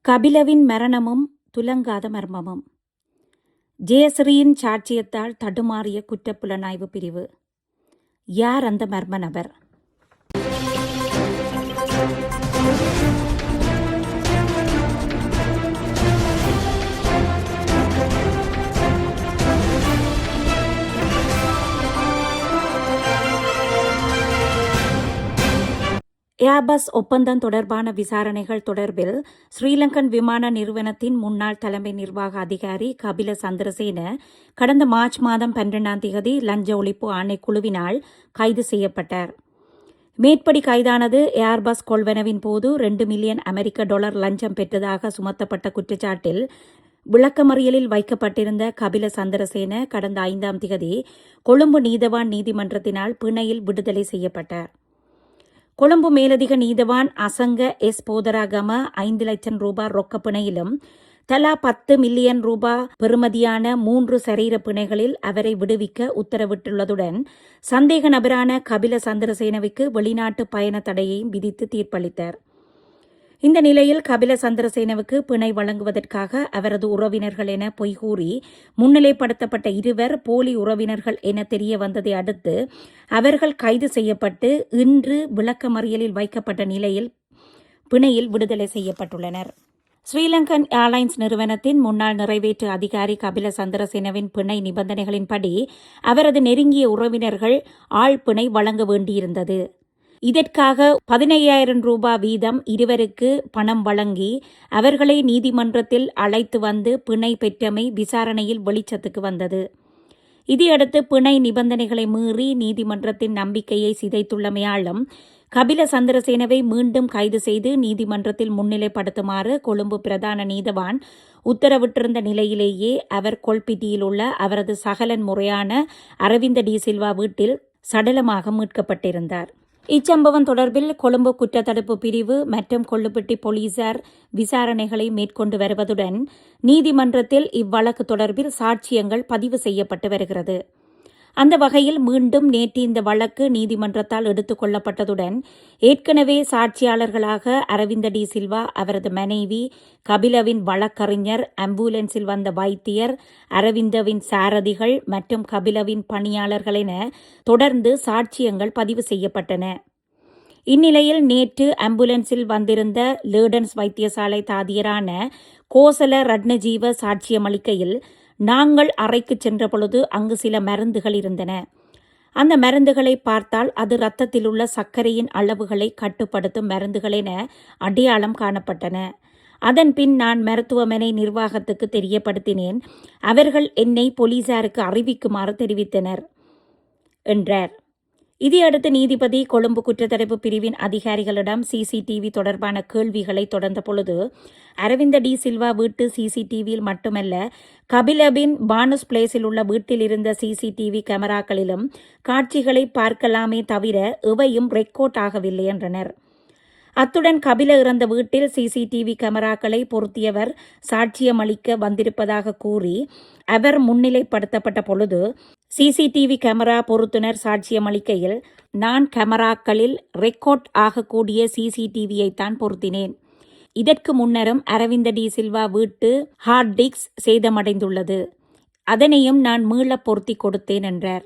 கபிலவின் மரணமும் துலங்காத மர்மமும். ஜெயஸ்ரீயின் சாட்சியத்தால் தடுமாறிய குற்றப்புலனாய்வு பிரிவு. யார் அந்த மர்ம நபர்? ஏர்பஸ் ஒப்பந்தம் தொடர்பான விசாரணைகள் தொடர்பில் ஸ்ரீலங்கன் விமான நிறுவனத்தின் முன்னாள் தலைமை நிர்வாக அதிகாரி கபில சந்திரசேன கடந்த மார்ச் மாதம் 12ஆம் தேதி லஞ்ச ஒழிப்பு ஆணைக்குழுவினால் கைது செய்யப்பட்டார். மேற்படி கைதானது ஏர்பஸ் கொள்வனவின் போது $2 மில்லியன் அமெரிக்க லஞ்சம் பெற்றதாக சுமத்தப்பட்ட குற்றச்சாட்டில் விளக்கமறியலில் வைக்கப்பட்டிருந்த கபில சந்திரசேன கடந்த 5ஆம் தேதி கொழும்பு நீதவான் நீதிமன்றத்தினால் பிணையில் விடுதலை செய்யப்பட்டார். கொழும்பு மேலதிக நீதவான் அசங்க எஸ் போதராகம 5 லட்சம் ரூபாய் ரொக்க பிணையிலும் தலா $10 மில்லியன் பெறுமதியான 3 சரீர பிணைகளில் அவரை விடுவிக்க உத்தரவிட்டுள்ளதுடன் சந்தேக நபரான கபில சந்திரசேனவுக்கு வெளிநாட்டு பயண தடையையும் விதித்து தீர்ப்பளித்தார். இந்த நிலையில் கபில சந்திரசேனவுக்கு பிணை வழங்குவதற்காக அவரது உறவினர்கள் என பொய்கூறி முன்னிலைப்படுத்தப்பட்ட 2 போலி உறவினர்கள் என தெரிய வந்ததை அடுத்து அவர்கள் கைது செய்யப்பட்டு இன்று விளக்கமறியலில் வைக்கப்பட்ட நிலையில் பிணையில் விடுதலை செய்யப்பட்டுள்ளனர். ஸ்ரீலங்கன் ஏர்லைன்ஸ் நிறுவனத்தின் முன்னாள் நிறைவேற்று அதிகாரி கபில சந்திரசேனவின் பிணை நிபந்தனைகளின்படி அவரது நெருங்கிய உறவினர்கள் ஆழ்பிணை வழங்க வேண்டியிருந்தது. இதற்காக $15,000 வீதம் இருவருக்கு பணம் வழங்கி அவர்களை நீதிமன்றத்தில் அழைத்து வந்து பிணை பெற்றமை விசாரணையில் வெளிச்சத்துக்கு வந்தது. இதையடுத்து பிணை நிபந்தனைகளை மீறி நீதிமன்றத்தின் நம்பிக்கையை சிதைத்துள்ளமையாலும் கபில சந்திரசேனவை மீண்டும் கைது செய்து நீதிமன்றத்தில் முன்னிலைப்படுத்துமாறு கொழும்பு பிரதான நீதவான் உத்தரவிட்டிருந்த நிலையிலேயே அவர் கொல்பிட்டியில் உள்ள அவரது சகலன் முறையான அரவிந்த டி சில்வா வீட்டில் சடலமாக மீட்கப்பட்டிருந்தார். இச்சம்பவம் தொடர்பில் கொழும்பு குற்றத்தடுப்பு பிரிவு மற்றும் கொள்ளுப்பட்டி போலீசார் விசாரணைகளை மேற்கொண்டு வருவதுடன் நீதிமன்றத்தில் இவ்வழக்கு தொடர்பில் சாட்சியங்கள் பதிவு செய்யப்பட்டு வருகிறது. அந்த வகையில் மீண்டும் நேற்று இந்த வழக்கு நீதிமன்றத்தால் எடுத்துக் கொள்ளப்பட்டதுடன் ஏற்கனவே சாட்சியாளர்களாக அரவிந்த டி சில்வா, அவரது மனைவி, கபிலவின் வழக்கறிஞர், ஆம்புலன்ஸில் வந்த வைத்தியர், அரவிந்தவின் சாரதிகள் மற்றும் கபிலவின் பணியாளர்கள் என தொடர்ந்து சாட்சியங்கள் பதிவு செய்யப்பட்டன. இந்நிலையில் நேற்று ஆம்புலன்ஸில் வந்திருந்த லேடன்ஸ் வைத்தியசாலை தாதியரான கோசல ரட்னஜீவ சாட்சியமளிக்கையில், நாங்கள் அறைக்கு சென்ற பொழுது அங்கு சில மருந்துகள் இருந்தன. அந்த மருந்துகளை பார்த்தால் அது இரத்தத்தில் உள்ள சர்க்கரையின் அளவுகளை கட்டுப்படுத்தும் மருந்துகள் என அடையாளம் காணப்பட்டன. அதன் பின் நான் மருத்துவமனை நிர்வாகத்துக்கு தெரியப்படுத்தினேன். அவர்கள் என்னை போலீசாருக்கு அறிவிக்குமாறு தெரிவித்தனர் என்றார். இதையடுத்து நீதிபதி கொழும்பு குற்றத்தடுப்பு பிரிவின் அதிகாரிகளிடம் சிசிடிவி தொடர்பான கேள்விகளை தொடர்ந்த பொழுது அரவிந்த டி சில்வா வீட்டு சிசிடிவியில் மட்டுமல்ல, கபிலபின் பானுஸ் பிளேஸில் உள்ள வீட்டில் இருந்த சிசிடிவி கேமராக்களிலும் காட்சிகளை பார்க்கலாமே தவிர எவையும் ரெக்கார்ட் ஆகவில்லை என்றனர். அத்துடன் கபில இறந்த வீட்டில் சிசிடிவி கேமராக்களை பொருத்தியவர் சாட்சியமளிக்க வந்திருப்பதாக கூறி அவர் முன்னிலைப்படுத்தப்பட்ட பொழுது சிசிடிவி கேமரா பொருத்துனர் சாட்சியமளிக்கையில், நான் கேமராக்களில் ரெக்கார்ட் ஆகக்கூடிய சிசிடிவியைத்தான் பொருத்தினேன். இதற்கு முன்னரும் அரவிந்த டி சில்வா வீட்டு ஹார்ட் டிஸ்க் சேதமடைந்துள்ளது. அதனையும் நான் மீள பொருத்தி கொடுத்தேன் என்றார்.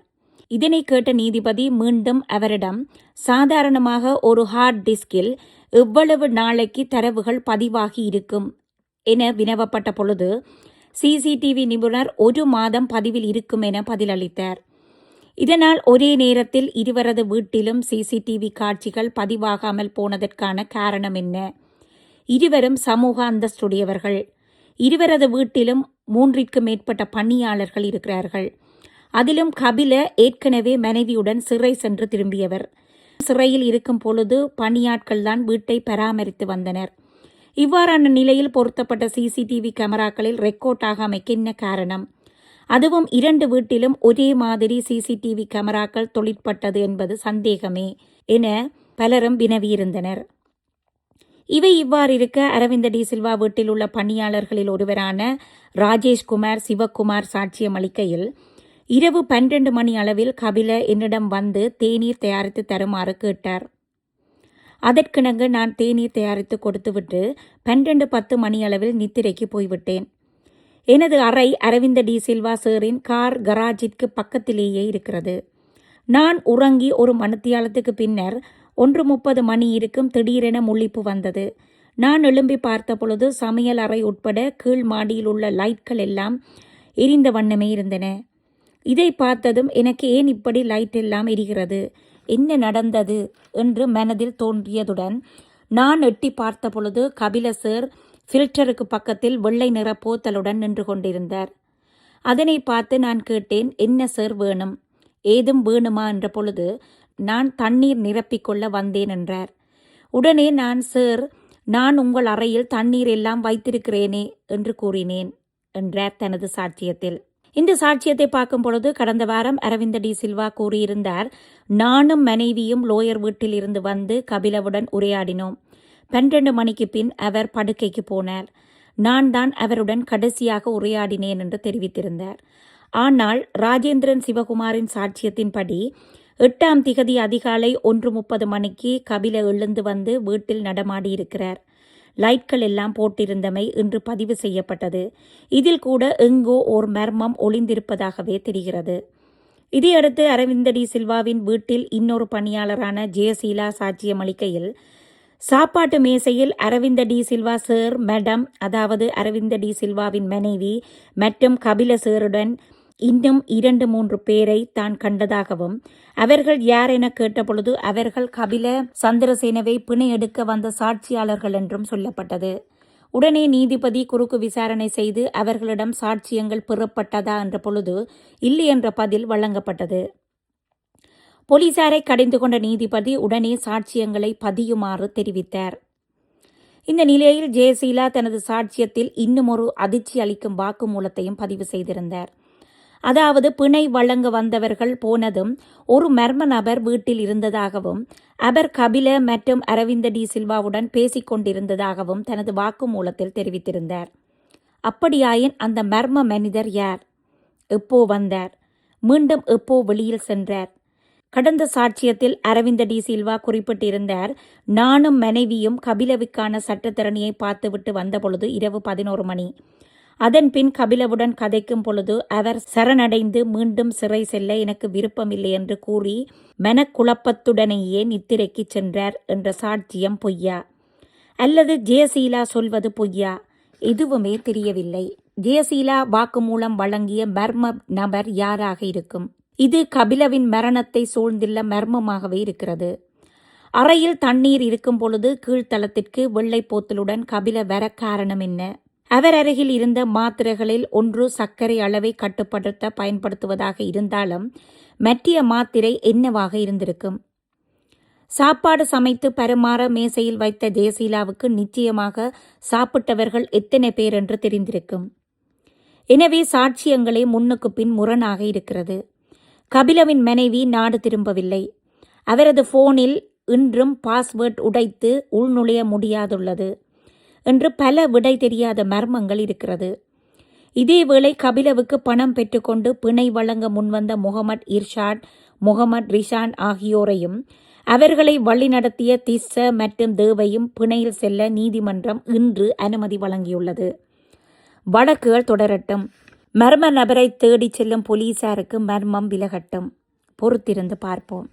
இதனை கேட்ட நீதிபதி மீண்டும் அவரிடம், சாதாரணமாக ஒரு ஹார்ட் டிஸ்கில் எவ்வளவு நாளைக்கு தரவுகள் பதிவாகி இருக்கும் என வினவப்பட்ட பொழுது சிசிடிவி நிபுணர் 1 மாதம் பதிவில் இருக்கும் என பதிலளித்தார். இதனால் ஒரே நேரத்தில் இருவரது வீட்டிலும் சிசிடிவி காட்சிகள் பதிவாகாமல் போனதற்கான காரணம் என்ன? இருவரும் சமூக அந்தஸ்துடையவர்கள். இருவரது வீட்டிலும் 3ற்கு மேற்பட்ட பணியாளர்கள் இருக்கிறார்கள். அதிலும் கபில ஏற்கனவே மனைவியுடன் சிறை சென்று திரும்பியவர். சிறையில் இருக்கும் பொழுது பணியாட்கள்தான் வீட்டை பராமரித்து வந்தனர். இவ்வாறான நிலையில் பொருத்தப்பட்ட சிசிடிவி கேமராக்களில் ரெக்கார்ட் ஆகாமைக்கு என்ன காரணம்? அதுவும் 2 வீட்டிலும் ஒரே மாதிரி சிசிடிவி கேமராக்கள் தொழிற்பட்டது என்பது சந்தேகமே என பலரும் வினவியிருந்தனர். இவை இவ்வாறு இருக்க அரவிந்த டி சில்வா வீட்டில் உள்ள பணியாளர்களில் ஒருவரான ராஜேஷ்குமார் சிவக்குமார் சாட்சியமளிக்கையில், இரவு 12 மணி அளவில் கபில என்னிடம் வந்து தேநீர் தயாரித்து தருமாறு கேட்டார். அதற்கிணங்க நான் தேநீர் தயாரித்து கொடுத்துவிட்டு 12:10 மணியளவில் நித்திரைக்கு போய்விட்டேன். எனது அறை அரவிந்த டி சில்வா சாரின் கார் கராஜிற்கு பக்கத்திலேயே இருக்கிறது. நான் உறங்கி ஒரு மணித்தியாலத்துக்கு பின்னர் 1:30 மணி இருக்கும் திடீரென முழிப்பு வந்தது. நான் எழும்பி பார்த்த பொழுது சமையல் அறை உட்பட கீழ் மாடியில் உள்ள லைட்கள் எல்லாம் எரிந்த வண்ணமே இருந்தன. இதை பார்த்ததும் எனக்கு ஏன் இப்படி லைட் எல்லாம் எரிகிறது, என்ன நடந்தது என்று மனதில் தோன்றியதுடன் நான் எட்டி பார்த்த பொழுது கபில சார் ஃபில்டருக்கு பக்கத்தில் வெள்ளை நிற போத்தலுடன் நின்று கொண்டிருந்தார். அதனை பார்த்து நான் கேட்டேன், என்ன சார் வேணும், ஏதும் வேணுமா என்ற பொழுது நான் தண்ணீர் நிரப்பிக்கொள்ள வந்தேன் என்றார். உடனே நான், சார், நான் உங்கள் அறையில் தண்ணீர் எல்லாம் வைத்திருக்கிறேனே என்று கூறினேன் என்றார் தனது சாட்சியத்தில். இந்த சாட்சியத்தை பார்க்கும் பொழுது கடந்த வாரம் அரவிந்த டி சில்வா கூறியிருந்தார், நானும் மனைவியும் லோயர் வீட்டில் இருந்து வந்து கபிலவுடன் உரையாடினோம். 12 மணிக்கு பின் அவர் படுக்கைக்கு போனார். நான் தான் அவருடன் கடைசியாக உரையாடினேன் என்று தெரிவித்திருந்தார். ஆனால் ராஜேந்திரன் சிவகுமாரின் சாட்சியத்தின்படி 8ஆம் திகதி அதிகாலை 1:30 மணிக்கு கபில எழுந்து வந்து வீட்டில் நடமாடியிருக்கிறார். லைட்கள் எல்லாம் போட்டிருந்தமை இன்று பதிவு செய்யப்பட்டது. இதில் கூட எங்கோ ஓர் மர்மம் ஒளிந்திருப்பதாகவே தெரிகிறது. இதையடுத்து அரவிந்த டி சில்வாவின் வீட்டில் இன்னொரு பணியாளரான ஜெயசீலா சாட்சியம் அளிக்கையில், சாப்பாட்டு மேசையில் அரவிந்த டி சில்வா சார், மேடம், அதாவது அரவிந்த டி சில்வாவின் மனைவி மற்றும் கபில சாருடன் இன்னும் 2-3 பேரை தான் கண்டதாகவும், அவர்கள் யார் என கேட்டபொழுது அவர்கள் கபில சந்திரசேனவை பிணை எடுக்க வந்த சாட்சியாளர்கள் என்றும் சொல்லப்பட்டது. உடனே நீதிபதி குறுக்கு விசாரணை செய்து அவர்களிடம் சாட்சியங்கள் பெறப்பட்டதா என்ற பொழுது இல்லை என்ற பதில் வழங்கப்பட்டது. போலீசாரை கடிந்து கொண்ட நீதிபதி உடனே சாட்சியங்களை பதியுமாறு தெரிவித்தார். இந்த நிலையில் ஜெயசீலா தனது சாட்சியத்தில் இன்னும் ஒரு அதிர்ச்சி அளிக்கும் வாக்குமூலத்தையும் பதிவு செய்திருந்தார். அதாவது, பிணை வழங்க வந்தவர்கள் போனதும் ஒரு மர்ம நபர் வீட்டில் இருந்ததாகவும் அவர் கபில மற்றும் அரவிந்த டி சில்வாவுடன் பேசிக் கொண்டிருந்ததாகவும் தனது வாக்குமூலத்தில் தெரிவித்திருந்தார். அப்படியாயின் அந்த மர்ம மனிதர் யார், எப்போ வந்தார், மீண்டும் எப்போ வெளியில் சென்றார்? கடந்த சாட்சியத்தில் அரவிந்த டி சில்வா குறிப்பிட்டிருந்தார், நானும் மனைவியும் கபிலவுக்கான சட்டத்தரணியை பார்த்துவிட்டு வந்தபொழுது இரவு 11 மணி. அதன் பின் கபிலவுடன் கதைக்கும் பொழுது அவர் சரணடைந்து மீண்டும் சிறை செல்ல எனக்கு விருப்பமில்லை என்று கூறி மனக்குழப்பத்துடனேயே நித்திரைக்கு சென்றார் என்ற சாட்சியம் பொய்யா, அல்லது ஜெயசீலா சொல்வது பொய்யா? எதுவுமே தெரியவில்லை. ஜெயசீலா வாக்குமூலம் வழங்கிய மர்ம நபர் யாராக இருக்கும்? இது கபிலவின் மரணத்தை சூழ்ந்துள்ள மர்மமாகவே இருக்கிறது. அறையில் தண்ணீர் இருக்கும் பொழுது கீழ்த்தளத்திற்கு வெள்ளை போத்தலுடன் கபில வர காரணம் என்ன? அவர் அருகில் இருந்த மாத்திரைகளில் ஒன்று சர்க்கரை அளவை கட்டுப்படுத்த பயன்படுத்துவதாக இருந்தாலும் மற்றிய மாத்திரை என்னவாக இருந்திருக்கும்? சாப்பாடு சமைத்து பரிமாற மேசையில் வைத்த ஜெயசீலாவுக்கு நிச்சயமாக சாப்பிட்டவர்கள் எத்தனை பேர் என்று தெரிந்திருக்கும். எனவே சாட்சியங்களே முன்னுக்கு பின் முரணாக இருக்கிறது. கபிலவின் மனைவி நாடு திரும்பவில்லை. அவரது போனில் இன்றும் பாஸ்வேர்ட் உடைத்து உள்நுழைய முடியாதுள்ளது என்று பல விடை தெரியாத மர்மங்கள் இருக்கிறது. இதேவேளை கபிலவுக்கு பணம் பெற்றுக்கொண்டு பிணை வழங்க முன்வந்த முகமது இர்ஷாட், முகமது ரிஷான் ஆகியோரையும் அவர்களை வழிநடத்திய திஸ்ஸ மற்றும் தேவையும் பிணையில் செல்ல நீதிமன்றம் இன்று அனுமதி வழங்கியுள்ளது. வழக்குகள் தொடரட்டும். மர்ம நபரை தேடிச் செல்லும் போலீசாருக்கு மர்மம் விலகட்டும். பொறுத்திருந்து பார்ப்போம்.